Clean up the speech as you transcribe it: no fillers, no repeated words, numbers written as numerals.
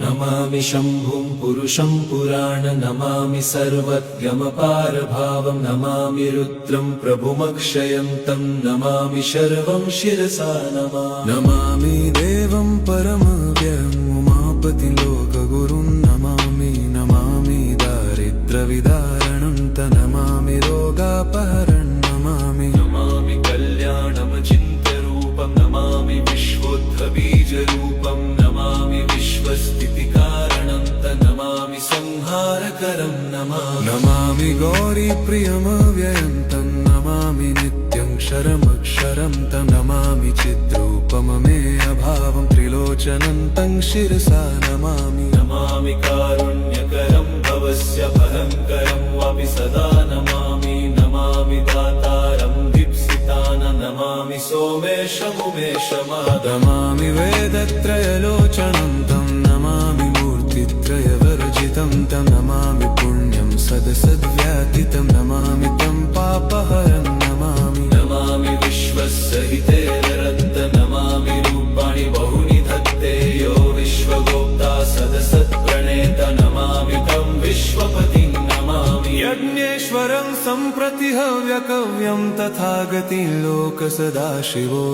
नमामि शम्भुं पुरुषं पुराण नमामि सर्वज्ञमपारभावं नमामि रुद्रं प्रभुमक्षयन्तं नमामि शर्वं शिरसा नमामि देवं परमव्ययम् उमापतिं लोकगुरुं नमामि दारिद्र्यविदारणं नमामि रोगापहरणं नमामि कल्याणमचिन्त्यरूपं नमामि विश्वोत्थबीजरूपं नमामि विश्वस्थितिकारणं नमामि संहारकरं नमामि गौरीप्रियमव्ययं तं नमामि नित्यं क्षरमक्षरं तं नमामि चिद्रूपममेयभावं त्रिलोचनं तं शिरसा नमामि कारुण्यकरं भवस्य भयङ्करं वापि सदा नमामि दातारं दीप्सितानं नमामि सोमेशमुमेशमादमामि वेदत्रयलोचनं तं नमामि मूर्तित्रयवर्जितं तं नमामि पुण्यं सदसद्व्यातितं नमामि तं पापहरं नमामि विश्वसहिते रत्त नमामि रूपाणि बहुनि धत्ते यो विश्वगोप्ता सदसत्प्रणेत नमामि तं विश्वपतिं नमामि यज्ञेश्वरं सम्प्रति हव्यकव्यं तथागतिं लोकसदाशिवो